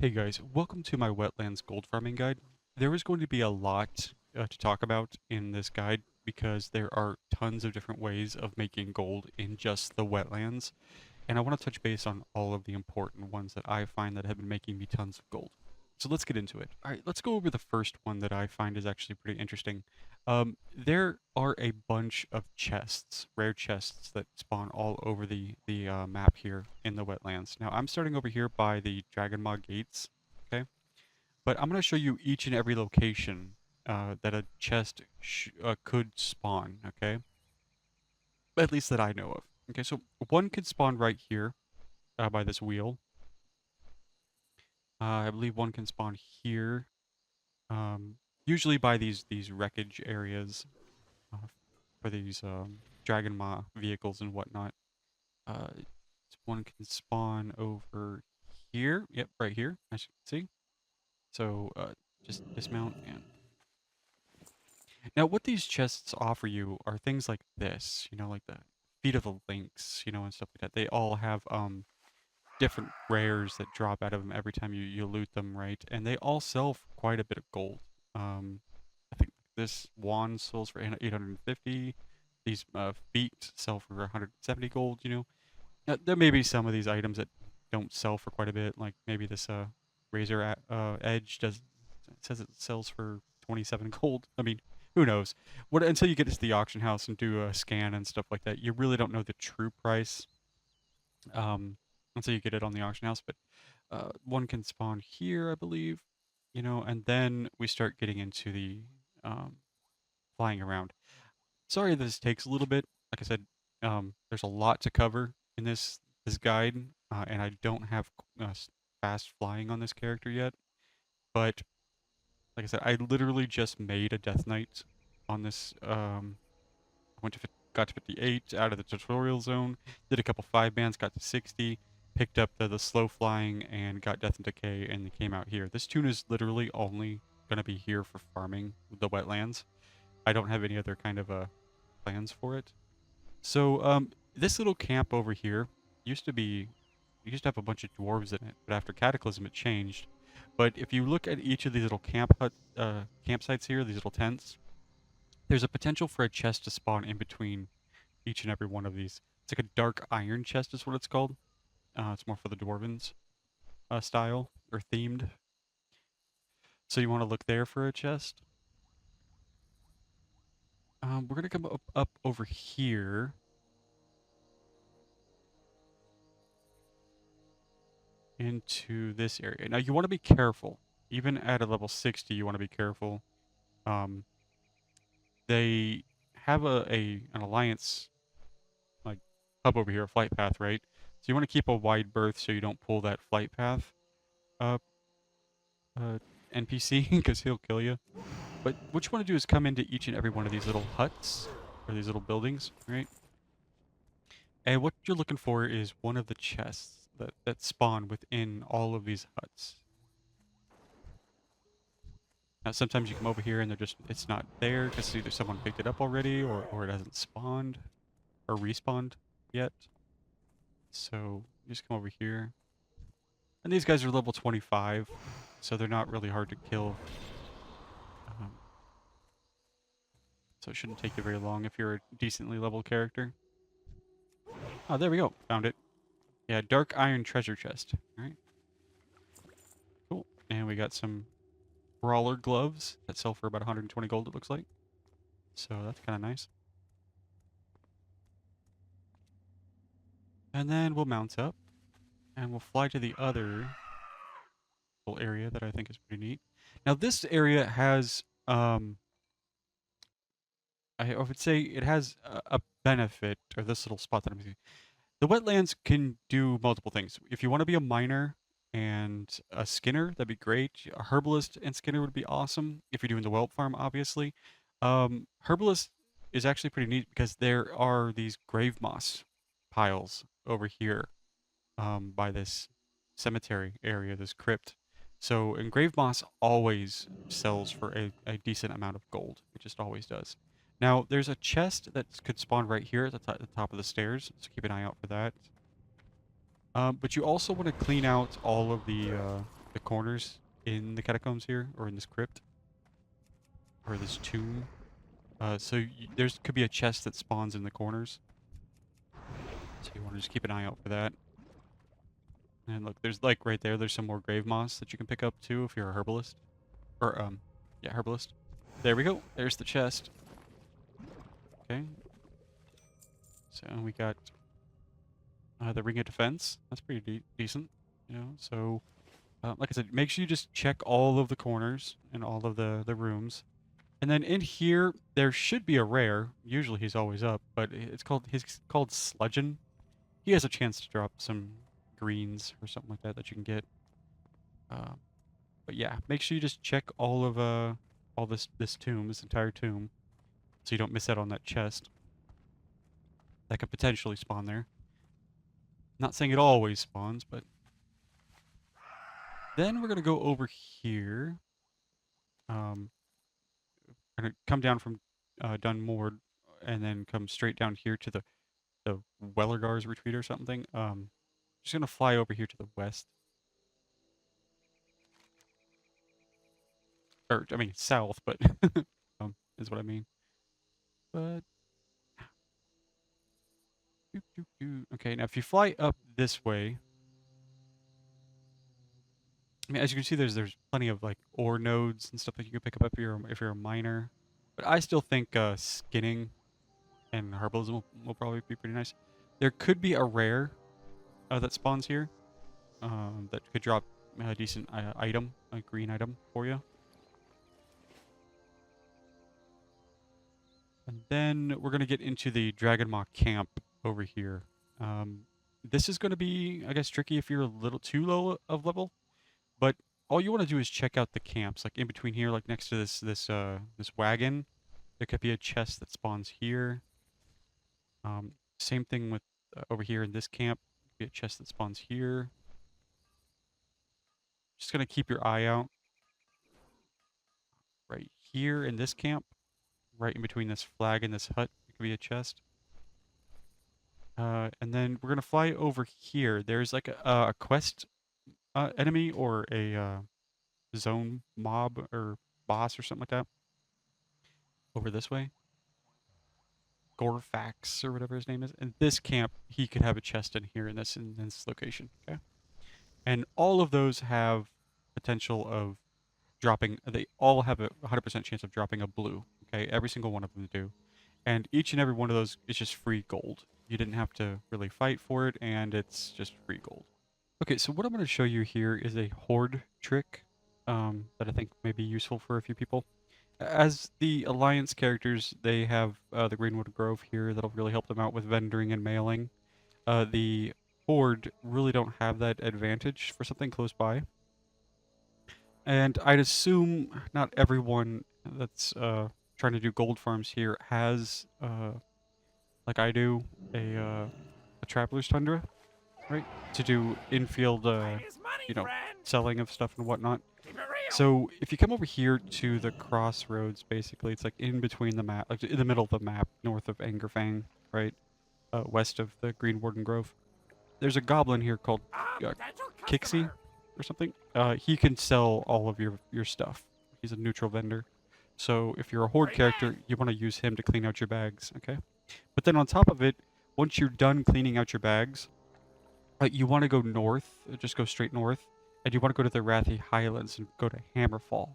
Hey guys, welcome to my Wetlands gold farming guide. There is going to be a lot to talk about in this guide because there are tons of different ways of making gold in just the wetlands, and I want to touch base on all of the important ones that I find that have been making me tons of gold. So let's get into it. All right, let's go over the first one that I find is actually pretty interesting. There are a bunch of chests, rare chests that spawn all over the map here in the wetlands. Now I'm starting over here by the Dragon Maw gates, okay? But I'm going to show you each and every location that a chest could spawn, okay? At least that I know of. Okay, so one could spawn right here by this wheel. I believe one can spawn here, usually by these wreckage areas for these Dragon Maw vehicles and whatnot. Uh, one can spawn over here. Yep, right here, as you can see. So just dismount and now what these chests offer you are things like this, like the feet of the lynx, and stuff like that. They all have different rares that drop out of them every time you loot them, right? And they all sell for quite a bit of gold. I think this wand sells for 850. These feet sell for 170 gold, There may be some of these items that don't sell for quite a bit, like maybe this razor edge it says it sells for 27 gold. I mean, who knows? Until you get to the auction house and do a scan and stuff like that, you really don't know the true price until you get it on the auction house. But one can spawn here, I believe, and then we start getting into the um, flying around. Sorry this takes a little bit. Like I said, there's a lot to cover in this guide, and I don't have fast flying on this character yet. But like I said, I literally just made a Death Knight on this. I got to 58 out of the tutorial zone, did a couple 5-bans, got to 60, picked up the slow flying, and got Death and Decay, and came out here. This tune is literally only going to be here for farming the wetlands. I don't have any other kind of plans for it. So this little camp over here used to be, we used to have a bunch of dwarves in it, but after Cataclysm it changed. But if you look at each of these little campsites here, these little tents, there's a potential for a chest to spawn in between each and every one of these. It's like a dark iron chest is what it's called. It's more for the dwarvens style or themed. So you want to look there for a chest. We're gonna come up over here. Into this area. Now you want to be careful. Even at a level 60, you want to be careful. Um, they have an alliance like hub over here, a flight path, right? So you want to keep a wide berth so you don't pull that flight path uh, NPC because he'll kill you. But what you want to do is come into each and every one of these little huts or these little buildings, right? And what you're looking for is one of the chests that spawn within all of these huts. Now, sometimes you come over here and it's not there because either someone picked it up already or it hasn't spawned or respawned yet. So you just come over here. And these guys are level 25, so they're not really hard to kill. Um, so it shouldn't take you very long if you're a decently leveled character. Oh, there we go. Found it. Yeah, dark iron treasure chest. All right. Cool. And we got some brawler gloves that sell for about 120 gold, it looks like. So that's kind of nice. And then we'll mount up and we'll fly to the other little area that I think is pretty neat. Now this area has, I would say it has a benefit, or this little spot that I'm using. The wetlands can do multiple things. If you want to be a miner and a skinner, that'd be great. A herbalist and skinner would be awesome if you're doing the whelp farm, obviously. Herbalist is actually pretty neat because there are these grave moss piles over here by this cemetery area, this crypt. So, and grave moss always sells for a decent amount of gold. It just always does. Now, there's a chest that could spawn right here at the top of the stairs, so keep an eye out for that. But you also want to clean out all of the the corners in the catacombs here, or in this crypt, or this tomb. So there's could be a chest that spawns in the corners. So you want to just keep an eye out for that. And look, there's like right there, there's some more grave moss that you can pick up too if you're a herbalist. Or, yeah, herbalist. There we go. There's the chest. Okay. So we got the ring of defense. That's pretty decent. You know, so like I said, make sure you just check all of the corners and all of the rooms. And then in here, there should be a rare. Usually he's always up, but he's called Sludgeon. He has a chance to drop some greens or something like that that you can get. Uh, but yeah, make sure you just check all this tomb, this entire tomb, so you don't miss out on that chest that could potentially spawn there. Not saying it always spawns, but then we're gonna go over here. We're gonna come down from Dunmore and then come straight down here to the Wellerars Retreat or something. Just gonna fly over here to the west, or I mean south, but is what I mean. But okay, now if you fly up this way, I mean, as you can see, there's plenty of like ore nodes and stuff that you can pick up if you're a miner. But I still think skinning and herbalism will probably be pretty nice. There could be a rare that spawns here that could drop a decent item, a green item for you. And then we're gonna get into the Dragon Maw camp over here. This is gonna be, I guess, tricky if you're a little too low of level. But all you want to do is check out the camps, like in between here, like next to this wagon. There could be a chest that spawns here. Same thing with over here in this camp. Could be a chest that spawns here. Just gonna keep your eye out. Right here in this camp, right in between this flag and this hut, it could be a chest. And then we're gonna fly over here. There's like a quest enemy or a zone mob or boss or something like that over this way. Gorfax or whatever his name is. In this camp, he could have a chest in here in this location. Okay, and all of those have potential of dropping. They all have a 100% chance of dropping a blue. Okay, every single one of them do, and each and every one of those is just free gold. You didn't have to really fight for it, and it's just free gold. Okay, so what I'm going to show you here is a horde trick that I think may be useful for a few people. As the Alliance characters, they have the Greenwood Grove here that'll really help them out with vendoring and mailing. The Horde really don't have that advantage for something close by. And I'd assume not everyone that's trying to do gold farms here has, like I do, a Traveler's Tundra, right? To do infield, you know, selling of stuff and whatnot. So if you come over here to the Crossroads, basically, it's like in between the map, like in the middle of the map, north of Angerfang, right? West of the Greenwood Grove. There's a goblin here called Kixie or something. He can sell all of your stuff. He's a neutral vendor. So if you're a Horde character, you want to use him to clean out your bags, okay? But then on top of it, once you're done cleaning out your bags, you want to go north, just go straight north, and you want to go to the Wrathy Highlands and go to Hammerfall.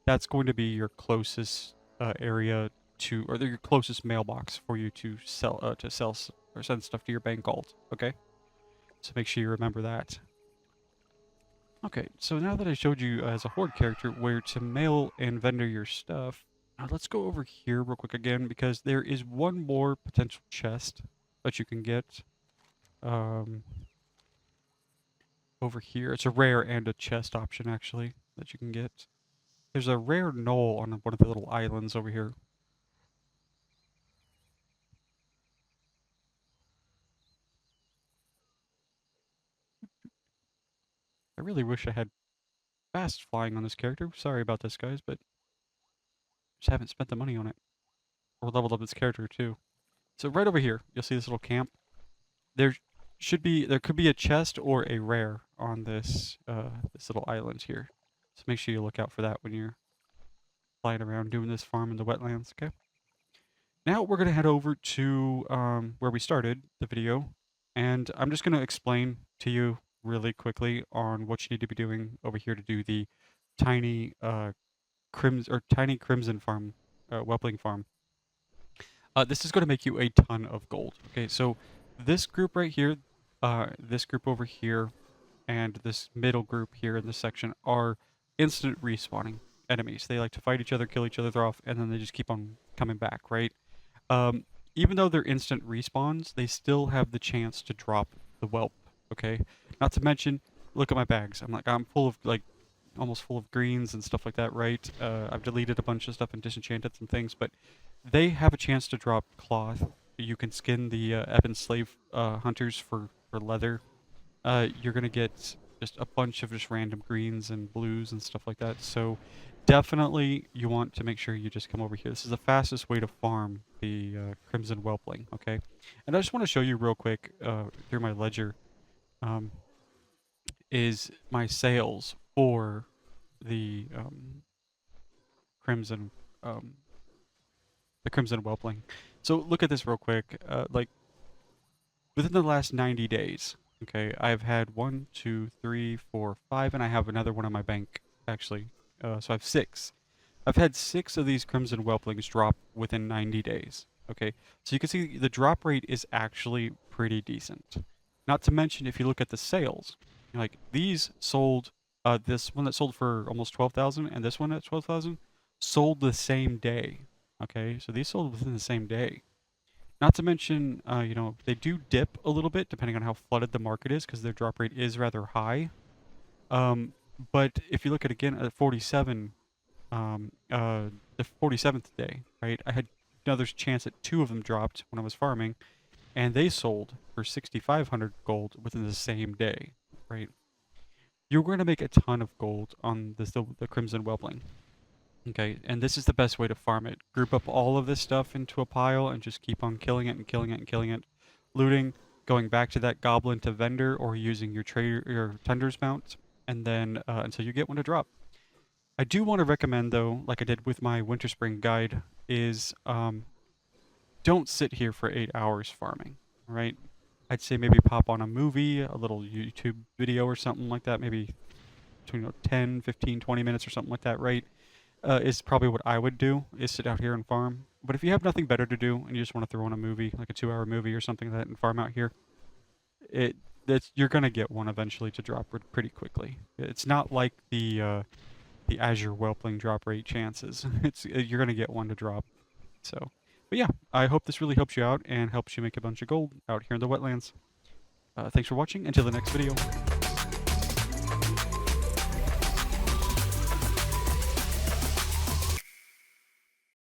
That's going to be your closest area to, or your closest mailbox for you to sell or send stuff to your bank alt. Okay, so make sure you remember that. Okay, so now that I showed you as a Horde character where to mail and vendor your stuff, let's go over here real quick again because there is one more potential chest that you can get. Over here. It's a rare and a chest option, actually, that you can get. There's a rare knoll on one of the little islands over here. I really wish I had fast flying on this character. Sorry about this, guys, but just haven't spent the money on it. Or leveled up this character, too. So right over here, you'll see this little camp. There's there could be a chest or a rare on this little island here. So make sure you look out for that when you're flying around doing this farm in the wetlands, okay? Now we're gonna head over to where we started the video, and I'm just gonna explain to you really quickly on what you need to be doing over here to do the tiny tiny crimson farm, whelpling farm. This is going to make you a ton of gold. Okay, so this group right here, this group over here, and this middle group here in this section are instant respawning enemies. They like to fight each other, kill each other off, and then they just keep on coming back, right? Um, Even though they're instant respawns, they still have the chance to drop the whelp, okay? Not to mention, look at my bags. I'm full of, like, almost full of greens and stuff like that, right? I've deleted a bunch of stuff and disenchanted some things, but they have a chance to drop cloth. You can skin the ebon slave hunters for leather. You're gonna get just a bunch of just random greens and blues and stuff like that. So definitely you want to make sure you just come over here. This is the fastest way to farm the crimson whelpling, okay? And I just want to show you real quick through my ledger is my sales for the crimson um, whelpling. So look at this real quick. Like within the last 90 days, okay, I've had 1, 2, 3, 4, 5, and I have another one on my bank actually. So I have 6. I've had 6 of these crimson whelplings drop within 90 days. Okay, so you can see the drop rate is actually pretty decent. Not to mention, if you look at the sales, like these sold, this one that sold for almost 12,000 and this one at 12,000 sold the same day. Okay, so these sold within the same day. Not to mention, you know, they do dip a little bit depending on how flooded the market is because their drop rate is rather high. But if you look at again at 47, the 47th day, right? I had another chance at 2 of them dropped when I was farming, and they sold for 6,500 gold within the same day, right? You're going to make a ton of gold on the Crimson Whelpling. Okay, and this is the best way to farm it. Group up all of this stuff into a pile and just keep on killing it and killing it and killing it. Looting, going back to that goblin to vendor, or using your trader, your tender's mount, and then until you get one to drop. I do want to recommend though, like I did with my winter spring guide, is don't sit here for 8 hours farming, right? I'd say maybe pop on a movie, a little YouTube video or something like that, maybe between 10, 15, 20 minutes or something like that, right? Is probably what I would do, is sit out here and farm. But if you have nothing better to do and you just want to throw on a movie, like a 2-hour movie or something like that, and farm out here, you're gonna get one eventually to drop pretty quickly. It's not like the Azure Whelpling drop rate chances. You're gonna get one to drop. So, but yeah, I hope this really helps you out and helps you make a bunch of gold out here in the wetlands. Thanks for watching. Until the next video.